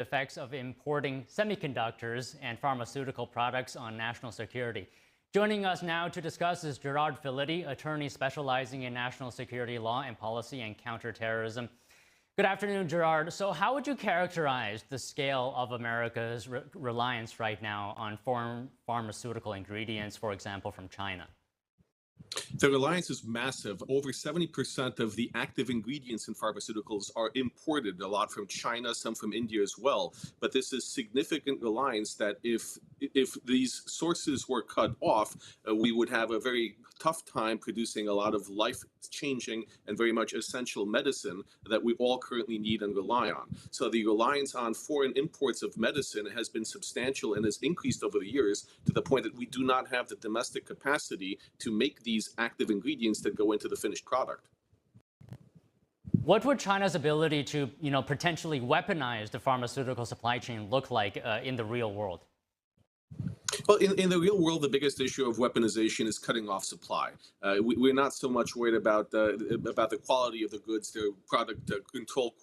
effects of importing semiconductors and pharmaceutical products on national security. Joining us now to discuss is Gerard Filitti, attorney specializing in national security law and policy and counterterrorism. Good afternoon, Gerard. So how would you characterize the scale of America's reliance right now on foreign pharmaceutical ingredients, for example, from China? The reliance is massive. Over 70% of the active ingredients in pharmaceuticals are imported, a lot from China, some from India as well. But this is significant reliance that if these sources were cut off, we would have a very tough time producing a lot of life-changing and very much essential medicine that we all currently need and rely on. So the reliance on foreign imports of medicine has been substantial and has increased over the years to the point that we do not have the domestic capacity to make these active ingredients that go into the finished product. What would China's ability to, potentially weaponize the pharmaceutical supply chain look like in the real world? Well, in the real world, the biggest issue of weaponization is cutting off supply. We're not so much worried about the quality of the goods, the product control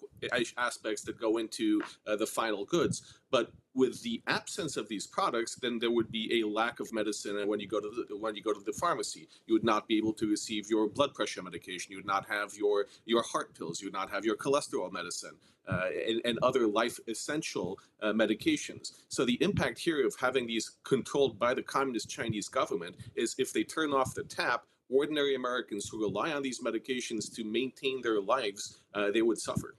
aspects that go into the final goods. But with the absence of these products, then there would be a lack of medicine. And when you go to the pharmacy, you would not be able to receive your blood pressure medication. You would not have your heart pills. You would not have your cholesterol medicine and other life essential medications. So the impact here of having these controlled by the communist Chinese government is if they turn off the tap, ordinary Americans who rely on these medications to maintain their lives, they would suffer.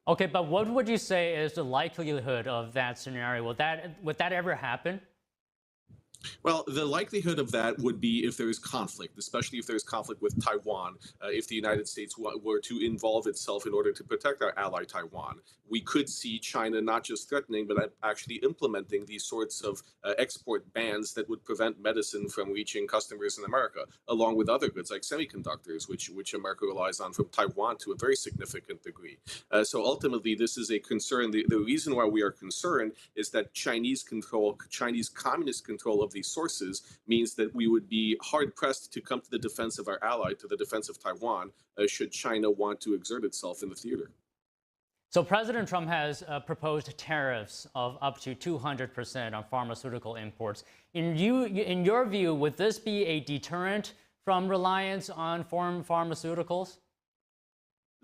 Okay, but what would you say is the likelihood of that scenario? Would that ever happen? Well, the likelihood of that would be if there is conflict, especially if there's conflict with Taiwan, if the United States were to involve itself in order to protect our ally Taiwan. We could see China not just threatening, but actually implementing these sorts of export bans that would prevent medicine from reaching customers in America, along with other goods like semiconductors, which America relies on from Taiwan to a very significant degree. So ultimately, this is a concern. The reason why we are concerned is that Chinese communist control of these sources means that we would be hard-pressed to come to the defense of our ally, to the defense of Taiwan, should China want to exert itself in the theater. So President Trump has proposed tariffs of up to 200% on pharmaceutical imports. In your view, would this be a deterrent from reliance on foreign pharmaceuticals?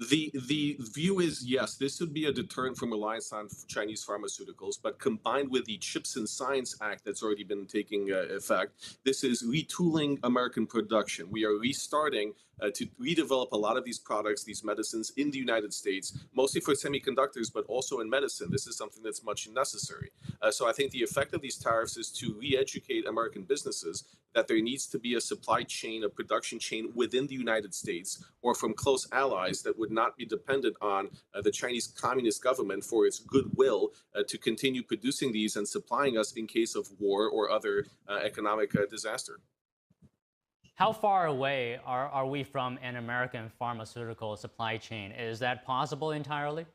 The view is, yes, this would be a deterrent from reliance on Chinese pharmaceuticals, but combined with the Chips and Science Act that's already been taking effect, this is retooling American production. We are restarting to redevelop a lot of these products, these medicines in the United States, mostly for semiconductors, but also in medicine. This is something that's much necessary. So I think the effect of these tariffs is to re-educate American businesses that there needs to be a supply chain, a production chain within the United States or from close allies that would not be dependent on the Chinese Communist government for its goodwill to continue producing these and supplying us in case of war or other economic disaster. How far away are we from an American pharmaceutical supply chain? Is that possible entirely?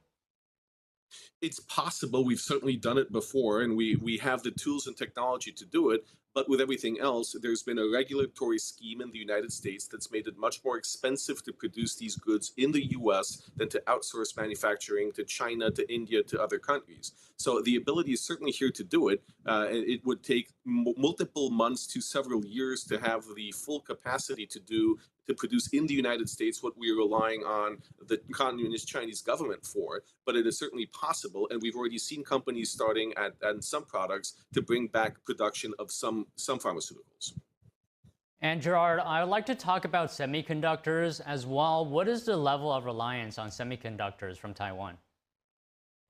It's possible. We've certainly done it before, and we have the tools and technology to do it. But with everything else, there's been a regulatory scheme in the United States that's made it much more expensive to produce these goods in the U.S. than to outsource manufacturing to China, to India, to other countries. So the ability is certainly here to do it. It would take multiple months to several years to have the full capacity to produce in the United States what we're relying on the communist Chinese government for, but it is certainly possible, and we've already seen companies starting at some products to bring back production of some pharmaceuticals. And Gerard, I would like to talk about semiconductors as well. What is the level of reliance on semiconductors from Taiwan?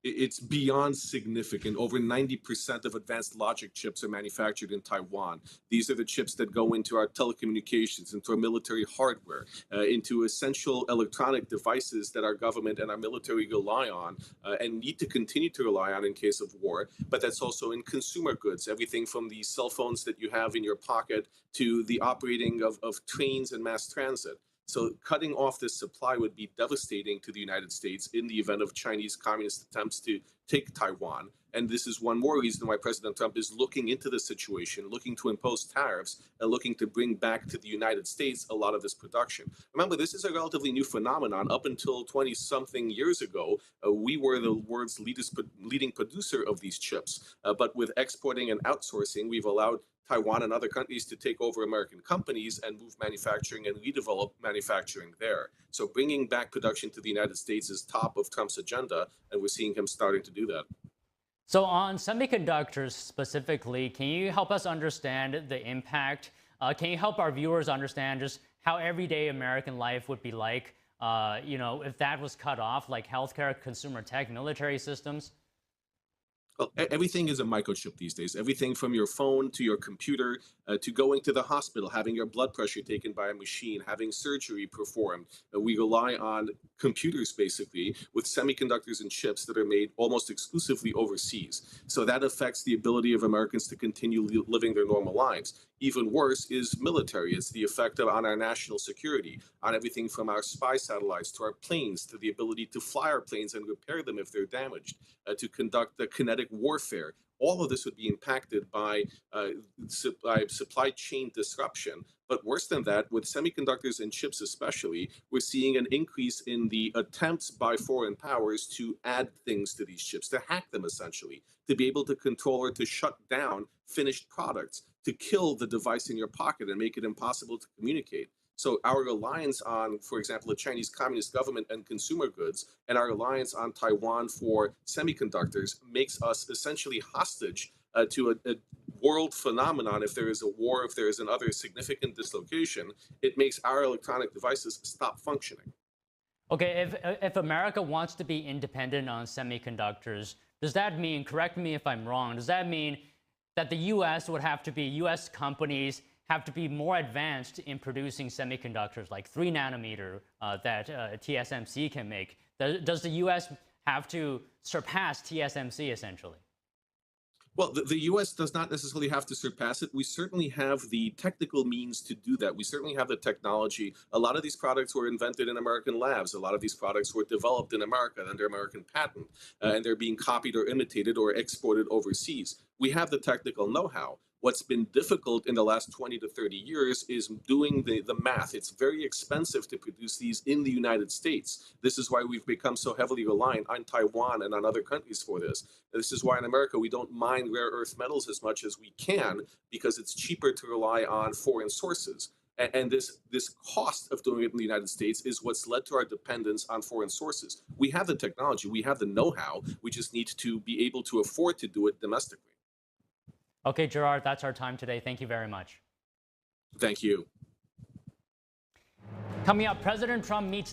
It's beyond significant. Over 90% of advanced logic chips are manufactured in Taiwan. These are the chips that go into our telecommunications, into our military hardware, into essential electronic devices that our government and our military rely on and need to continue to rely on in case of war. But that's also in consumer goods, everything from the cell phones that you have in your pocket to the operating of trains and mass transit. So cutting off this supply would be devastating to the United States in the event of Chinese communist attempts to take Taiwan. And this is one more reason why President Trump is looking into the situation, looking to impose tariffs, and looking to bring back to the United States a lot of this production. Remember, this is a relatively new phenomenon. Up until 20-something years ago, we were the world's leading producer of these chips. But with exporting and outsourcing, we've allowed Taiwan and other countries to take over American companies and move manufacturing and redevelop manufacturing there. So bringing back production to the United States is top of Trump's agenda, and we're seeing him starting to do that. So on semiconductors specifically, can you help us understand the impact? Can you help our viewers understand just how everyday American life would be like, if that was cut off, like healthcare, consumer tech, military systems? Well, everything is a microchip these days. Everything from your phone to your computer to going to the hospital, having your blood pressure taken by a machine, having surgery performed. We rely on computers, basically, with semiconductors and chips that are made almost exclusively overseas. So that affects the ability of Americans to continue living their normal lives. Even worse is military. It's the effect on our national security, on everything from our spy satellites to our planes, to the ability to fly our planes and repair them if they're damaged, to conduct the kinetic warfare. All of this would be impacted by supply chain disruption. But worse than that, with semiconductors and chips especially, we're seeing an increase in the attempts by foreign powers to add things to these chips, to hack them essentially, to be able to control or to shut down finished products, to kill the device in your pocket and make it impossible to communicate. So our reliance on, for example, the Chinese Communist government and consumer goods, and our reliance on Taiwan for semiconductors makes us essentially hostage to a world phenomenon. If there is a war, if there is another significant dislocation, it makes our electronic devices stop functioning. Okay, if America wants to be independent on semiconductors, does that mean, correct me if I'm wrong, does that mean that the U.S. would have to be, U.S. companies have to be more advanced in producing semiconductors like 3 nanometer that TSMC can make? Does the U.S. have to surpass TSMC essentially? Well, the U.S. does not necessarily have to surpass it. We certainly have the technical means to do that. We certainly have the technology. A lot of these products were invented in American labs. A lot of these products were developed in America under American patent, and they're being copied or imitated or exported overseas. We have the technical know-how. What's been difficult in the last 20 to 30 years is doing the math. It's very expensive to produce these in the United States. This is why we've become so heavily reliant on Taiwan and on other countries for this. This is why in America we don't mine rare earth metals as much as we can, because it's cheaper to rely on foreign sources. And this cost of doing it in the United States is what's led to our dependence on foreign sources. We have the technology, we have the know-how, we just need to be able to afford to do it domestically. Okay, Gerard, that's our time today. Thank you very much. Thank you. Coming up, President Trump meets